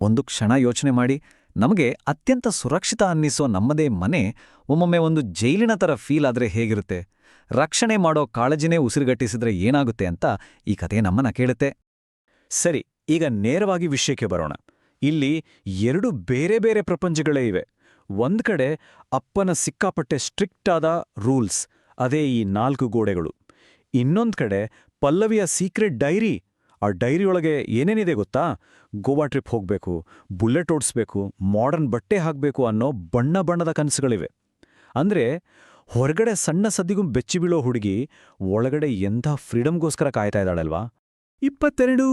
ಒಂದು ಕ್ಷಣ ಯೋಚನೆ ಮಾಡಿ, ನಮಗೆ ಅತ್ಯಂತ ಸುರಕ್ಷಿತ ಅನ್ನಿಸೋ ನಮ್ಮದೇ ಮನೆ ಒಮ್ಮೊಮ್ಮೆ ಒಂದು ಜೈಲಿನ ಥರ ಫೀಲ್ ಆದ್ರೆ ಹೇಗಿರುತ್ತೆ? ರಕ್ಷಣೆ ಮಾಡೋ ಕಾಳಜಿನೇ ಉಸಿರುಗಟ್ಟಿಸಿದ್ರೆ ಏನಾಗುತ್ತೆ ಅಂತ ಈ ಕಥೆ ನಮ್ಮನ್ನ ಕೇಳುತ್ತೆ. ಸರಿ, ಈಗ ನೇರವಾಗಿ ವಿಷಯಕ್ಕೆ ಬರೋಣ. ಇಲ್ಲಿ ಎರಡು ಬೇರೆ ಬೇರೆ ಪ್ರಪಂಚಗಳೇ ಇವೆ. ಒಂದ್ ಕಡೆ ಅಪ್ಪನ ಸಿಕ್ಕಾಪಟ್ಟೆ ಸ್ಟ್ರಿಕ್ಟ್ ಆದ ರೂಲ್ಸ್, ಅದೇ ಈ 4 ಗೋಡೆಗಳು. ಇನ್ನೊಂದ್ ಕಡೆ ಪಲ್ಲವಿಯ ಸೀಕ್ರೆಟ್ ಡೈರಿ. ಆ ಡೈರಿಯೊಳಗೆ ಏನೇನಿದೆ ಗೊತ್ತಾ? ಗೋವಾ ಟ್ರಿಪ್ ಹೋಗ್ಬೇಕು, ಬುಲೆಟ್ ಓಡಿಸ್ಬೇಕು, ಮಾಡರ್ನ್ ಬಟ್ಟೆ ಹಾಕ್ಬೇಕು ಅನ್ನೋ ಬಣ್ಣ ಬಣ್ಣದ ಕನಸುಗಳಿವೆ. ಅಂದ್ರೆ ಹೊರಗಡೆ ಸಣ್ಣ ಸದ್ದಿಗೂ ಬೆಚ್ಚಿ ಬೀಳೋ ಹುಡುಗಿ ಒಳಗಡೆ ಎಂಥ ಫ್ರೀಡಮ್ಗೋಸ್ಕರ ಕಾಯ್ತಾ ಇದ್ದಾಳಲ್ವಾ? 22.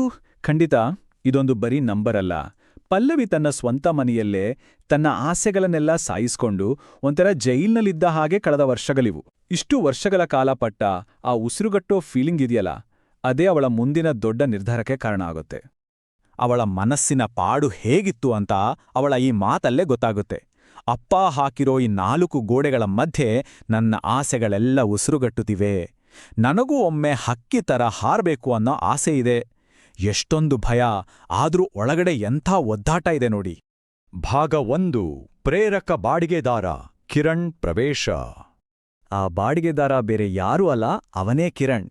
ಖಂಡಿತ ಇದೊಂದು ಬರೀ ನಂಬರ್ ಅಲ್ಲ. ಪಲ್ಲವಿ ತನ್ನ ಸ್ವಂತ ಮನೆಯಲ್ಲೇ ತನ್ನ ಆಸೆಗಳನ್ನೆಲ್ಲ ಸಾಯಿಸ್ಕೊಂಡು ಒಂಥರ ಜೈಲ್ನಲ್ಲಿದ್ದ ಹಾಗೆ ಕಳೆದ ವರ್ಷಗಳಿವು. ಇಷ್ಟು ವರ್ಷಗಳ ಕಾಲ ಪಟ್ಟ ಆ ಉಸಿರುಗಟ್ಟೋ ಫೀಲಿಂಗ್ ಇದೆಯಲ್ಲ, ಅದೇ ಅವಳ ಮುಂದಿನ ದೊಡ್ಡ ನಿರ್ಧಾರಕ್ಕೆ ಕಾರಣ ಆಗುತ್ತೆ. ಅವಳ ಮನಸ್ಸಿನ ಪಾಡು ಹೇಗಿತ್ತು ಅಂತ ಅವಳ ಈ ಮಾತಲ್ಲೇ ಗೊತ್ತಾಗುತ್ತೆ. ಅಪ್ಪ ಹಾಕಿರೋ ಈ 4 ಗೋಡೆಗಳ ಮಧ್ಯೆ ನನ್ನ ಆಸೆಗಳೆಲ್ಲ ಉಸಿರುಗಟ್ಟುತ್ತಿವೆ. ನನಗೂ ಒಮ್ಮೆ ಹಕ್ಕಿ ಥರ ಹಾರಬೇಕು ಅನ್ನೋ ಆಸೆ ಇದೆ. ಎಷ್ಟೊಂದು ಭಯ, ಆದ್ರೂ ಒಳಗಡೆ ಎಂಥ ಒದ್ದಾಟ ಇದೆ ನೋಡಿ. ಭಾಗ 1. ಪ್ರೇರಕ ಬಾಡಿಗೆದಾರ ಕಿರಣ್ ಪ್ರವೇಶ. ಆ ಬಾಡಿಗೆದಾರ ಬೇರೆ ಯಾರೂ ಅಲ್ಲ, ಅವನೇ ಕಿರಣ್.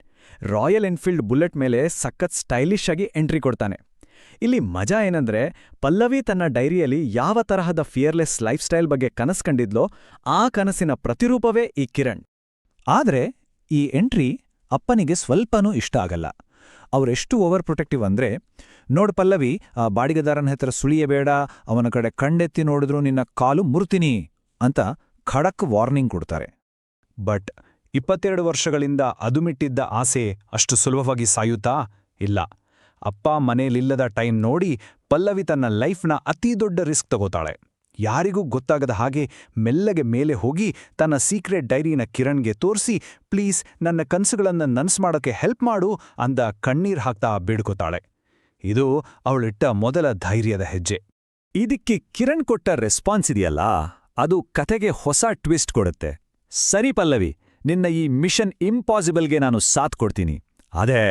ರಾಯಲ್ ಎನ್ಫೀಲ್ಡ್ ಬುಲೆಟ್ ಮೇಲೆ ಸಖತ್ ಸ್ಟೈಲಿಶ್ ಆಗಿ ಎಂಟ್ರಿ ಕೊಡ್ತಾನೆ. ಇಲ್ಲಿ ಮಜಾ ಏನಂದ್ರೆ, ಪಲ್ಲವಿ ತನ್ನ ಡೈರಿಯಲ್ಲಿ ಯಾವ ತರಹದ ಫಿಯರ್ಲೆಸ್ ಲೈಫ್ ಸ್ಟೈಲ್ ಬಗ್ಗೆ ಕನಸು ಕಂಡಿದ್ಲೋ ಆ ಕನಸಿನ ಪ್ರತಿರೂಪವೇ ಈ ಕಿರಣ್. ಆದ್ರೆ ಈ ಎಂಟ್ರಿ ಅಪ್ಪನಿಗೆ ಸ್ವಲ್ಪನೂ ಇಷ್ಟ ಆಗಲ್ಲ. ಅವರೆಷ್ಟು ಓವರ್ ಪ್ರೊಟೆಕ್ಟಿವ್ ಅಂದ್ರೆ, ನೋಡ್ ಪಲ್ಲವಿ, ಆ ಬಾಡಿಗೆದಾರನ ಹತ್ರ ಸುಳಿಯಬೇಡ, ಅವನ ಕಡೆ ಕಣ್ಣೆತ್ತಿ ನೋಡಿದ್ರೂ ನಿನ್ನ ಕಾಲು ಮುರ್ತೀನಿ ಅಂತ ಖಡಕ್ ವಾರ್ನಿಂಗ್ ಕೊಡ್ತಾರೆ. ಬಟ್ 22 ವರ್ಷಗಳಿಂದ ಅದುಮಿಟ್ಟಿದ್ದ ಆಸೆ ಅಷ್ಟು ಸುಲಭವಾಗಿ ಸಾಯುತ್ತಾ? ಇಲ್ಲ. ಅಪ್ಪ ಮನೇಲಿಲ್ಲದ ಟೈಮ್ ನೋಡಿ ಪಲ್ಲವಿ ತನ್ನ ಲೈಫ್ನ ಅತೀ ದೊಡ್ಡ ರಿಸ್ಕ್ ತಗೋತಾಳೆ. ಯಾರಿಗೂ ಗೊತ್ತಾಗದ ಹಾಗೆ ಮೆಲ್ಲಗೆ ಮೇಲೆ ಹೋಗಿ ತನ್ನ ಸೀಕ್ರೆಟ್ ಡೈರಿನ ಕಿರಣ್ಗೆ ತೋರಿಸಿ, ಪ್ಲೀಸ್ ನನ್ನ ಕನಸುಗಳನ್ನು ನನ್ಸ್ ಮಾಡೋಕ್ಕೆ ಹೆಲ್ಪ್ ಮಾಡು ಅಂದ ಕಣ್ಣೀರ್ ಹಾಕ್ತಾ ಬೇಡ್ಕೋತಾಳೆ. ಇದು ಅವಳಿಟ್ಟ ಮೊದಲ ಧೈರ್ಯದ ಹೆಜ್ಜೆ. ಇದಕ್ಕೆ ಕಿರಣ್ ಕೊಟ್ಟ ರೆಸ್ಪಾನ್ಸ್ ಇದೆಯಲ್ಲ, ಅದು ಕಥೆಗೆ ಹೊಸ ಟ್ವಿಸ್ಟ್ ಕೊಡುತ್ತೆ. ಸರಿ ಪಲ್ಲವಿ, ನಿನ್ನ ಈ ಮಿಷನ್ ಇಂಪಾಸಿಬಲ್ಗೆ ನಾನು ಸಾಥ್ ಕೊಡ್ತೀನಿ. ಅದೇ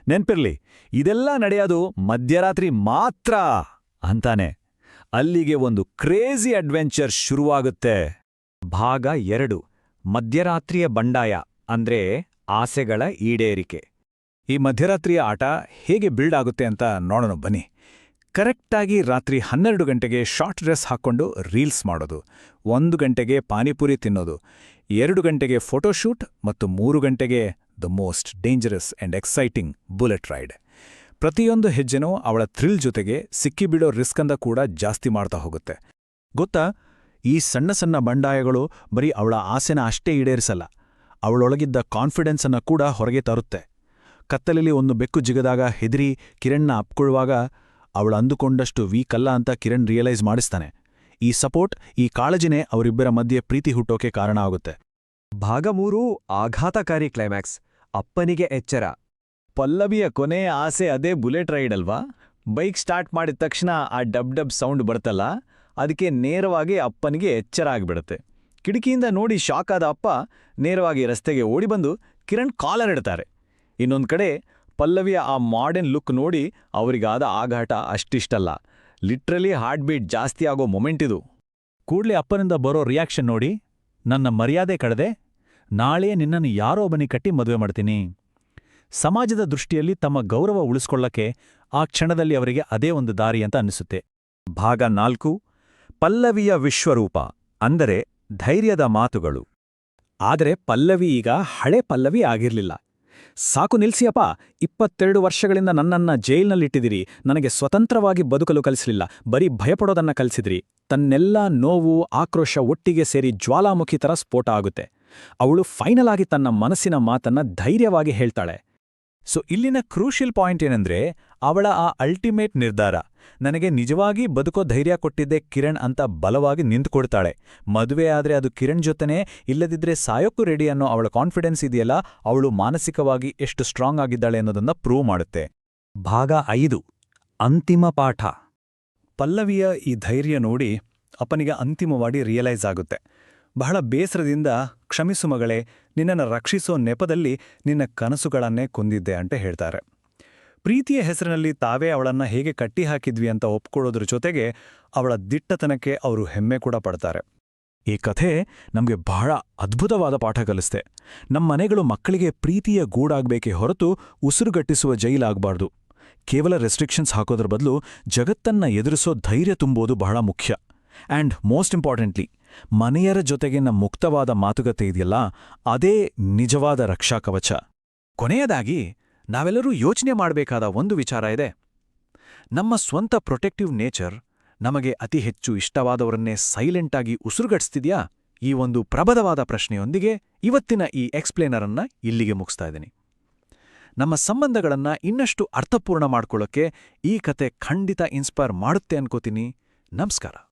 ನೆನ್ಪಿರ್ಲಿ, ಇದೆಲ್ಲ ನಡೆಯೋದು ಮಧ್ಯರಾತ್ರಿ ಮಾತ್ರ ಅಂತಾನೆ. ಅಲ್ಲಿಗೆ ಒಂದು ಕ್ರೇಜಿ ಅಡ್ವೆಂಚರ್ ಶುರುವಾಗುತ್ತೆ. ಭಾಗ 2. ಮಧ್ಯರಾತ್ರಿಯ ಬಂಡಾಯ, ಅಂದ್ರೆ ಆಸೆಗಳ ಈಡೇರಿಕೆ. ಈ ಮಧ್ಯರಾತ್ರಿಯ ಆಟ ಹೇಗೆ ಬಿಲ್ಡ್ ಆಗುತ್ತೆ ಅಂತ ನೋಡೋಣ ಬನ್ನಿ. ಕರೆಕ್ಟಾಗಿ ರಾತ್ರಿ 12 ಗಂಟೆಗೆ ಶಾರ್ಟ್ ಡ್ರೆಸ್ ಹಾಕ್ಕೊಂಡು ರೀಲ್ಸ್ ಮಾಡೋದು, 1 ಗಂಟೆಗೆ ಪಾನಿಪುರಿ ತಿನ್ನೋದು, 2 ಗಂಟೆಗೆ ಫೋಟೋಶೂಟ್ ಮತ್ತು 3 ಗಂಟೆಗೆ the most dangerous and exciting Bullet ride. ಪ್ರತಿಯೊಂದು ಹೆಜ್ಜೆನೂ ಅವಳ ಥ್ರಿಲ್ ಜೊತೆಗೆ ಸಿಕ್ಕಿಬಿಡೋ ರಿಸ್ಕಂದ ಕೂಡ ಜಾಸ್ತಿ ಮಾಡ್ತಾ ಹೋಗುತ್ತೆ. ಗೊತ್ತಾ, ಈ ಸಣ್ಣ ಸಣ್ಣ ಬಂಡಾಯಗಳು ಬರೀ ಅವಳ ಆಸೆನ ಅಷ್ಟೇ ಈಡೇರಿಸಲ್ಲ, ಅವಳೊಳಗಿದ್ದ ಕಾನ್ಫಿಡೆನ್ಸನ್ನ ಕೂಡ ಹೊರಗೆ ತರುತ್ತೆ. ಕತ್ತಲಲ್ಲಿ ಒಂದು ಬೆಕ್ಕು ಜಿಗದಾಗ ಹೆದರಿ ಕಿರಣ್ನ ಅಪ್ಕೊಳ್ಳುವಾಗ ಅವಳು ಅಂದುಕೊಂಡಷ್ಟು ವೀಕಲ್ಲ ಅಂತ ಕಿರಣ್ ರಿಯಲೈಸ್ ಮಾಡಿಸ್ತಾನೆ. ಈ ಸಪೋರ್ಟ್, ಈ ಕಾಳಜಿನೇ ಅವರಿಬ್ಬರ ಮಧ್ಯೆ ಪ್ರೀತಿ ಹುಟ್ಟೋಕೆ ಕಾರಣ ಆಗುತ್ತೆ. ಭಾಗ 3. ಆಘಾತಕಾರಿ ಕ್ಲೈಮ್ಯಾಕ್ಸ್, ಅಪ್ಪನಿಗೆ ಎಚ್ಚರ. ಪಲ್ಲವಿಯ ಕೊನೆಯ ಆಸೆ ಅದೇ ಬುಲೆಟ್ ರೈಡ್ ಅಲ್ವಾ? ಬೈಕ್ ಸ್ಟಾರ್ಟ್ ಮಾಡಿದ ತಕ್ಷಣ ಆ ಡಬ್ ಡಬ್ ಸೌಂಡ್ ಬರ್ತಲ್ಲ, ಅದಕ್ಕೆ ನೇರವಾಗಿ ಅಪ್ಪನಿಗೆ ಎಚ್ಚರ ಆಗಿಬಿಡುತ್ತೆ. ಕಿಟಕಿಯಿಂದ ನೋಡಿ ಶಾಕ್ ಆದ ಅಪ್ಪ ನೇರವಾಗಿ ರಸ್ತೆಗೆ ಓಡಿಬಂದು ಕಿರಣ್ ಕಾಲರ್ ಇಡ್ತಾರೆ. ಇನ್ನೊಂದು ಕಡೆ ಪಲ್ಲವಿಯ ಆ ಮಾಡರ್ನ್ ಲುಕ್ ನೋಡಿ ಅವರಿಗಾದ ಆಘಾತ ಅಷ್ಟಿಷ್ಟಲ್ಲ, ಲಿಟ್ರಲಿ ಹಾರ್ಟ್ ಬೀಟ್ ಜಾಸ್ತಿ ಆಗೋ ಮೊಮೆಂಟಿದು. ಕೂಡ್ಲೆ ಅಪ್ಪನಿಂದ ಬರೋ ರಿಯಾಕ್ಷನ್ ನೋಡಿ, ನನ್ನ ಮರ್ಯಾದೆ ಕಳೆದೆ, ನಾಳೆ ನಿನ್ನನ್ನು ಯಾರೋ ಒಬ್ಬನಿ ಕಟ್ಟಿ ಮದುವೆ ಮಾಡ್ತೀನಿ. ಸಮಾಜದ ದೃಷ್ಟಿಯಲ್ಲಿ ತಮ್ಮ ಗೌರವ ಉಳಿಸ್ಕೊಳ್ಳಕ್ಕೆ ಆ ಕ್ಷಣದಲ್ಲಿ ಅವರಿಗೆ ಅದೇ ಒಂದು ದಾರಿ ಅಂತ ಅನ್ನಿಸುತ್ತೆ. ಭಾಗ 4. ಪಲ್ಲವಿಯ ವಿಶ್ವರೂಪ, ಅಂದರೆ ಧೈರ್ಯದ ಮಾತುಗಳು. ಆದರೆ ಪಲ್ಲವಿ ಈಗ ಹಳೆ ಪಲ್ಲವಿ ಆಗಿರ್ಲಿಲ್ಲ. ಸಾಕು ನಿಲ್ಸಿಯಪ್ಪ, 22 ವರ್ಷಗಳಿಂದ ನನ್ನನ್ನ ಜೈಲ್ನಲ್ಲಿಟ್ಟಿದಿರಿ, ನನಗೆ ಸ್ವತಂತ್ರವಾಗಿ ಬದುಕಲು ಕಲಿಸಲಿಲ್ಲ, ಬರೀ ಭಯಪಡೋದನ್ನ ಕಲಿಸಿದ್ರಿ. ತನ್ನೆಲ್ಲ ನೋವು ಆಕ್ರೋಶ ಒಟ್ಟಿಗೆ ಸೇರಿ ಜ್ವಾಲಾಮುಖಿ ಥರ ಸ್ಫೋಟ ಆಗುತ್ತೆ. ಅವಳು ಫೈನಲ್ ಆಗಿ ತನ್ನ ಮನಸ್ಸಿನ ಮಾತನ್ನ ಧೈರ್ಯವಾಗಿ ಹೇಳ್ತಾಳೆ. ಸೊ ಇಲ್ಲಿನ ಕ್ರೂಷಿಯಲ್ ಪಾಯಿಂಟ್ ಏನಂದ್ರೆ, ಅವಳ ಆ ಅಲ್ಟಿಮೇಟ್ ನಿರ್ಧಾರ, ನನಗೆ ನಿಜವಾಗಿ ಬದುಕೋ ಧೈರ್ಯ ಕೊಟ್ಟಿದ್ದೆ ಕಿರಣ್ ಅಂತ ಬಲವಾಗಿ ನಿಂತುಕೊಡ್ತಾಳೆ. ಮದುವೆ ಆದ್ರೆ ಅದು ಕಿರಣ್ ಜೊತೆನೇ, ಇಲ್ಲದಿದ್ರೆ ಸಾಯೋಕ್ಕೂ ರೆಡಿ ಅನ್ನೋ ಅವಳ ಕಾನ್ಫಿಡೆನ್ಸ್ ಇದೆಯಲ್ಲ, ಅವಳು ಮಾನಸಿಕವಾಗಿ ಎಷ್ಟು ಸ್ಟ್ರಾಂಗ್ ಆಗಿದ್ದಾಳೆ ಅನ್ನೋದನ್ನ ಪ್ರೂವ್ ಮಾಡುತ್ತೆ. ಭಾಗ 5. ಅಂತಿಮ ಪಾಠ. ಪಲ್ಲವಿಯ ಈ ಧೈರ್ಯ ನೋಡಿ ಅಪ್ಪನಿಗೆ ಅಂತಿಮವಾಗಿ ರಿಯಲೈಸ್ ಆಗುತ್ತೆ. ಬಹಳ ಬೇಸರದಿಂದ, ಕ್ಷಮಿಸು ಮಗಳೇ, ನಿನ್ನನ್ನು ರಕ್ಷಿಸೋ ನೆಪದಲ್ಲಿ ನಿನ್ನ ಕನಸುಗಳನ್ನೇ ಕೊಂದಿದ್ದೆ ಅಂತ ಹೇಳ್ತಾರೆ. ಪ್ರೀತಿಯ ಹೆಸರಿನಲ್ಲಿ ತಾವೇ ಅವಳನ್ನ ಹೇಗೆ ಕಟ್ಟಿಹಾಕಿದ್ವಿ ಅಂತ ಒಪ್ಕೊಳ್ಳೋದ್ರ ಜೊತೆಗೆ ಅವಳ ದಿಟ್ಟತನಕ್ಕೆ ಅವರು ಹೆಮ್ಮೆ ಕೂಡ ಪಡ್ತಾರೆ. ಈ ಕಥೆ ನಮಗೆ ಬಹಳ ಅದ್ಭುತವಾದ ಪಾಠ ಕಲಿಸ್ತೆ. ನಮ್ಮ ಮನೆಗಳು ಮಕ್ಕಳಿಗೆ ಪ್ರೀತಿಯ ಗೂಡಾಗಬೇಕೇ ಹೊರತು ಉಸಿರುಗಟ್ಟಿಸುವ ಜೈಲಾಗಬಾರ್ದು. ಕೇವಲ ರೆಸ್ಟ್ರಿಕ್ಷನ್ಸ್ ಹಾಕೋದ್ರ ಬದಲು ಜಗತ್ತನ್ನ ಎದುರಿಸೋ ಧೈರ್ಯ ತುಂಬೋದು ಬಹಳ ಮುಖ್ಯ. ಆ್ಯಂಡ್ ಮೋಸ್ಟ್ ಇಂಪಾರ್ಟೆಂಟ್ಲಿ, ಮನೆಯರ ಜೊತೆಗಿನ ಮುಕ್ತವಾದ ಮಾತುಕತೆ ಇದೆಯಲ್ಲ, ಅದೇ ನಿಜವಾದ ರಕ್ಷಾ ಕವಚ. ಕೊನೆಯದಾಗಿ ನಾವೆಲ್ಲರೂ ಯೋಚನೆ ಮಾಡಬೇಕಾದ ಒಂದು ವಿಚಾರ ಇದೆ. ನಮ್ಮ ಸ್ವಂತ ಪ್ರೊಟೆಕ್ಟಿವ್ ನೇಚರ್ ನಮಗೆ ಅತಿ ಹೆಚ್ಚು ಇಷ್ಟವಾದವರನ್ನೇ ಸೈಲೆಂಟಾಗಿ ಉಸಿರುಗಟ್ಟಿಸ್ತಿದ್ಯಾ? ಈ ಒಂದು ಪ್ರಬಲವಾದ ಪ್ರಶ್ನೆಯೊಂದಿಗೆ ಇವತ್ತಿನ ಈ ಎಕ್ಸ್ಪ್ಲೇನರ್ ಅನ್ನ ಇಲ್ಲಿಗೆ ಮುಗಿಸ್ತಾ ಇದ್ದೀನಿ. ನಮ್ಮ ಸಂಬಂಧಗಳನ್ನ ಇನ್ನಷ್ಟು ಅರ್ಥಪೂರ್ಣ ಮಾಡ್ಕೊಳ್ಳೋಕ್ಕೆ ಈ ಕತೆ ಖಂಡಿತ ಇನ್ಸ್ಪೈರ್ ಮಾಡುತ್ತೆ ಅನ್ಕೋತೀನಿ. ನಮಸ್ಕಾರ.